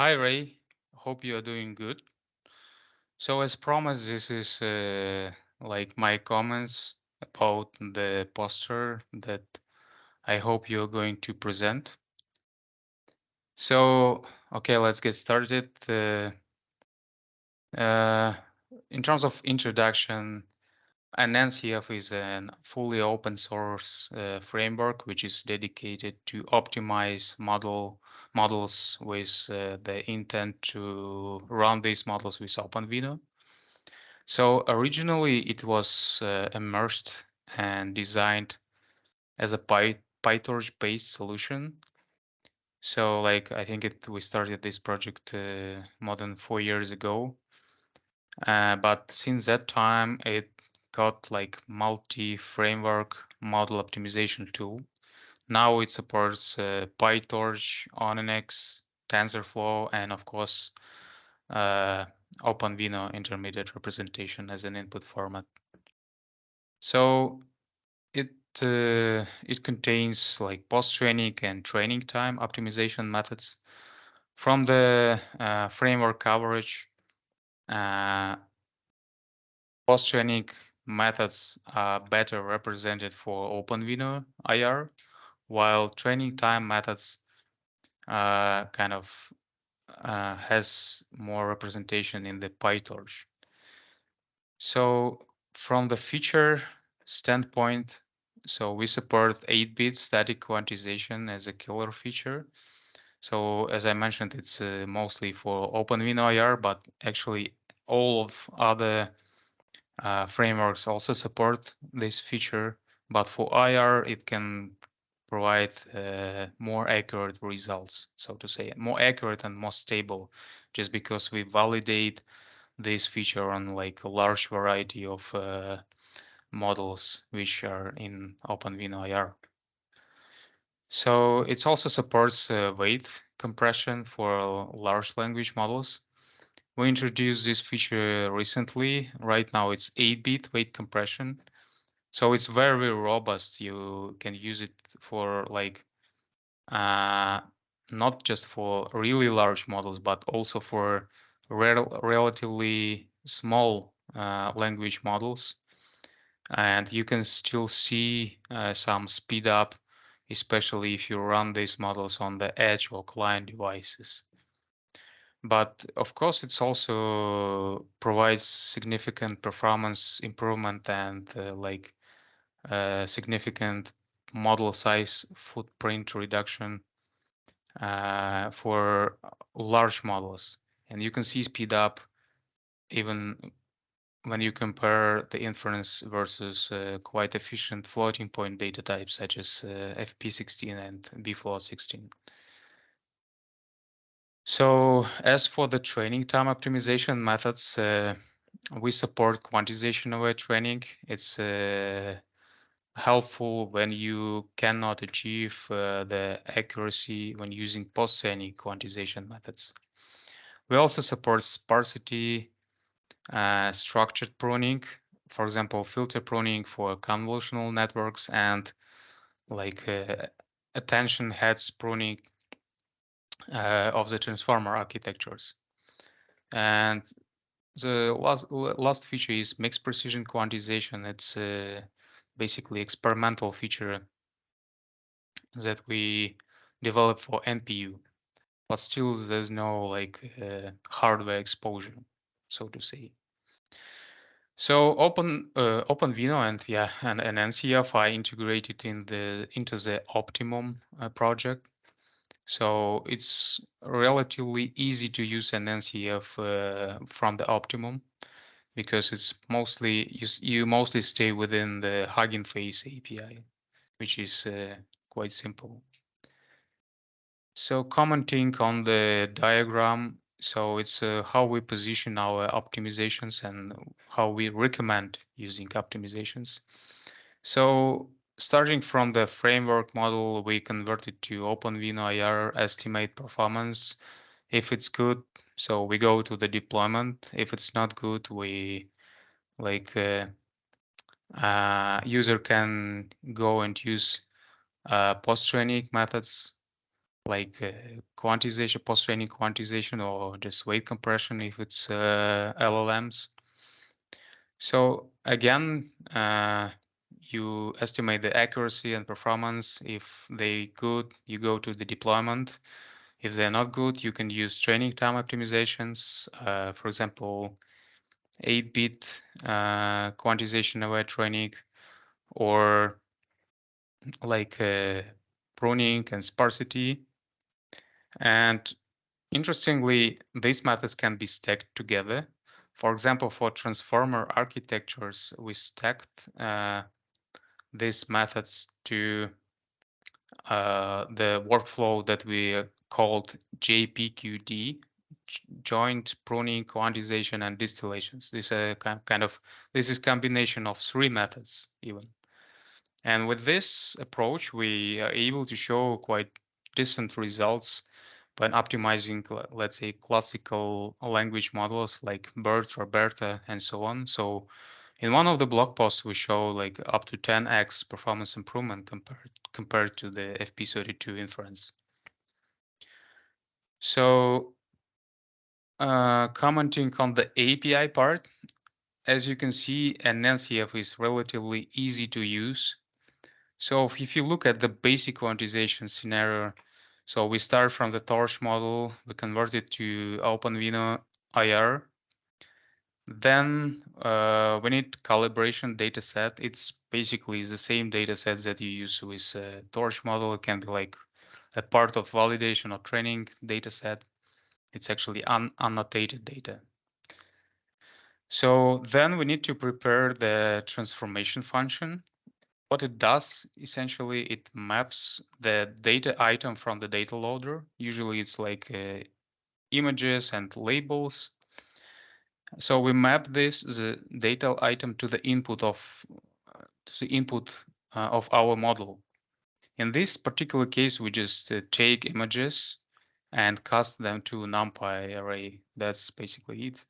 Hi Ray, hope you are doing good. So as promised, this is like my comments about the poster that I hope you're going to present. So, okay, let's get started. Uh, in terms of introduction, NNCF is a fully open source framework which is dedicated to optimize models with the intent to run these models with OpenVINO. So originally it was immersed and designed as a PyTorch based solution. So like I think we started this project more than 4 years ago. But since that time it got like multi-framework model optimization tool. Now it supports PyTorch, ONNX, TensorFlow, and of course uh, OpenVINO intermediate representation as an input format. So it contains like post-training and training time optimization methods. From the framework coverage, uh, post-training methods are better represented for OpenVINO IR, while training time methods kind of has more representation in the PyTorch. So from the feature standpoint, so we support 8-bit static quantization as a killer feature. So as I mentioned, it's mostly for OpenVINO IR, but actually all of other frameworks also support this feature. But for IR, it can provide more accurate results, so to say, more accurate and more stable, just because we validate this feature on like a large variety of models which are in OpenVINO IR. So it also supports weight compression for large language models. We introduced this feature recently. Right now it's 8-bit weight compression. So it's very robust. You can use it for like uh, not just for really large models, but also for relatively small language models. And you can still see some speed up, especially if you run these models on the edge or client devices. But of course, it's also provides significant performance improvement and like significant model size footprint reduction for large models. And you can see speed up even when you compare the inference versus quite efficient floating point data types such as FP16 and bfloat16. So as for the training time optimization methods, we support quantization-aware training. It's helpful when you cannot achieve the accuracy when using post-training quantization methods. We also support sparsity, structured pruning, for example, filter pruning for convolutional networks and like attention heads pruning of the transformer architectures. And the last feature is mixed precision quantization. It's basically experimental feature that we developed for NPU, but still there's no like hardware exposure, so to say. So OpenVINO and NNCF are integrated into the Optimum project. So it's relatively easy to use NNCF from the Optimum because it's mostly you mostly stay within the Hugging Face API, which is quite simple. So commenting on the diagram, so it's how we position our optimizations and how we recommend using optimizations. So starting from the framework model, we convert it to OpenVINO IR estimate performance. If it's good, so we go to the deployment. If it's not good, we like user can go and use post-training methods like quantization, post-training quantization, or just weight compression if it's LLMs. So again, you estimate the accuracy and performance. If they good, you go to the deployment. If they're not good, you can use training time optimizations. For example, 8-bit quantization aware training, or like pruning and sparsity. And interestingly, these methods can be stacked together. For example, for transformer architectures, we stacked these methods to the workflow that we called JPQD, joint pruning, quantization, and distillations. This is this is combination of 3 methods even. And with this approach, we are able to show quite decent results when optimizing, let's say, classical language models like BERT or BERTA and so on. So in one of the blog posts, we show like up to 10x performance improvement compared to the FP32 inference. So commenting on the API part, as you can see, NNCF is relatively easy to use. So if you look at the basic quantization scenario, so we start from the Torch model, we convert it to OpenVINO IR. Then we need calibration data set. It's basically the same data sets that you use with Torch model. It can be like a part of validation or training data set. It's actually annotated data. So then we need to prepare the transformation function. What it does, essentially, it maps the data item from the data loader. Usually it's like images and labels. So we map the data item to the input of our model. In this particular case, we just take images and cast them to NumPy array. That's basically it.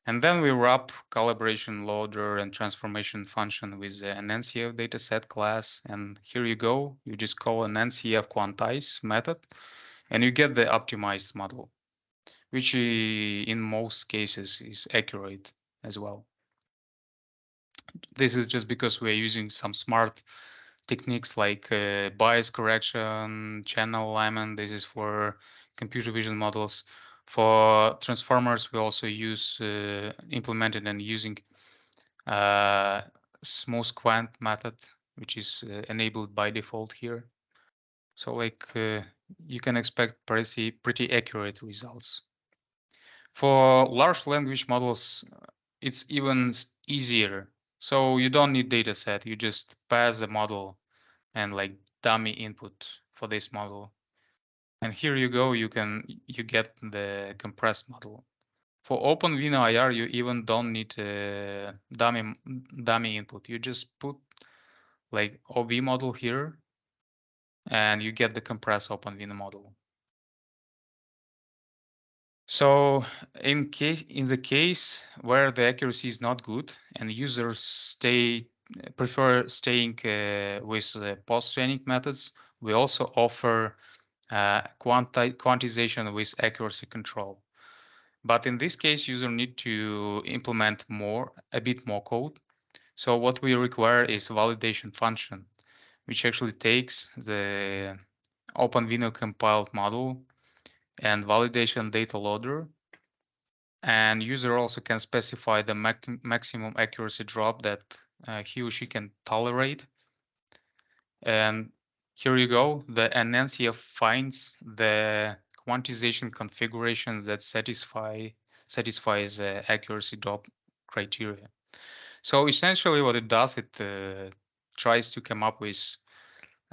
And then we wrap calibration loader and transformation function with an NCF dataset class. And here you go. You just call an NCF quantize method, and you get the optimized model, which in most cases is accurate as well. This is just because we're using some smart techniques like bias correction, channel alignment. This is for computer vision models. For transformers, we also use implemented and using smooth quant method, which is enabled by default here. So like you can expect pretty accurate results. For large language models, it's even easier. So you don't need data set. You just pass the model and like dummy input for this model. And here you go, you get the compressed model. For OpenVINO IR, you even don't need a dummy input. You just put like OV model here, and you get the compressed OpenVINO model. So in the case where the accuracy is not good and users prefer staying with the post-training methods, we also offer quantization with accuracy control. But in this case, user need to implement a bit more code. So what we require is validation function, which actually takes the OpenVINO compiled model and validation data loader. And user also can specify the maximum accuracy drop that he or she can tolerate. And here you go, the NNCF finds the quantization configuration that satisfies the accuracy drop criteria. So essentially what it does, it tries to come up with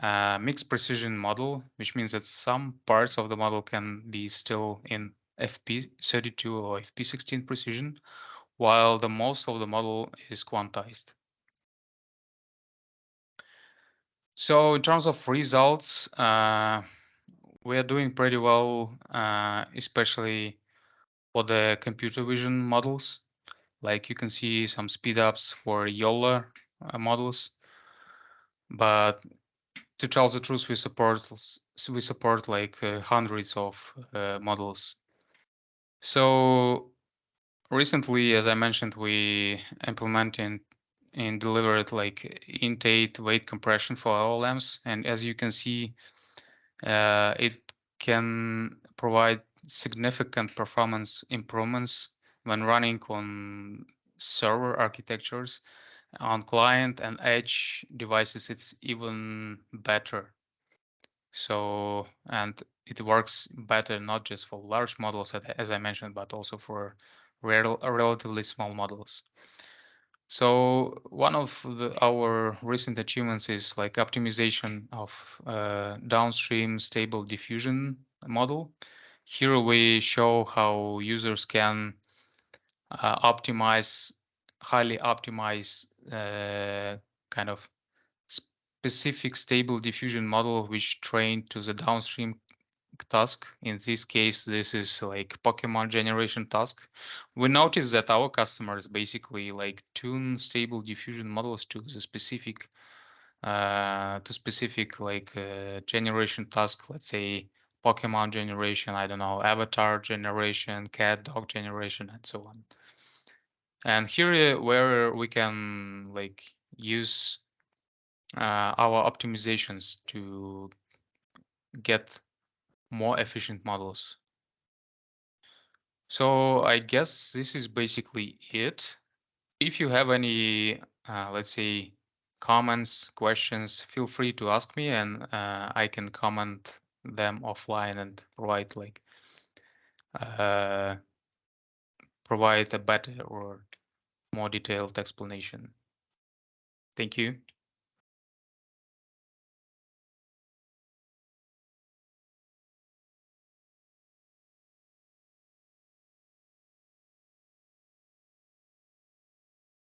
a mixed precision model, which means that some parts of the model can be still in FP32 or FP16 precision, while the most of the model is quantized. So in terms of results, we are doing pretty well, especially for the computer vision models. Like you can see some speedups for YOLA models. But to tell the truth, we support we support like hundreds of models. So recently, as I mentioned, we implemented and delivered like int8 weight compression for LLMs, and as you can see, it can provide significant performance improvements when running on server architectures. On client and edge devices, it's even better. So, and it works better not just for large models, as I mentioned, but also for relatively small models. So one of our recent achievements is like optimization of downstream stable diffusion model. Here we show how users can optimize, highly optimize kind of specific stable diffusion model which trained to the downstream task. In this case, this is like Pokemon generation task. We notice that our customers basically like tune stable diffusion models to the specific like generation task. Let's say Pokemon generation, I don't know, avatar generation, cat, dog generation, and so on. And here where we can like use our optimizations to get more efficient models. So I guess this is basically it. If you have any, let's say, comments, questions, feel free to ask me, and I can comment them offline and uh, provide a better or more detailed explanation. Thank you.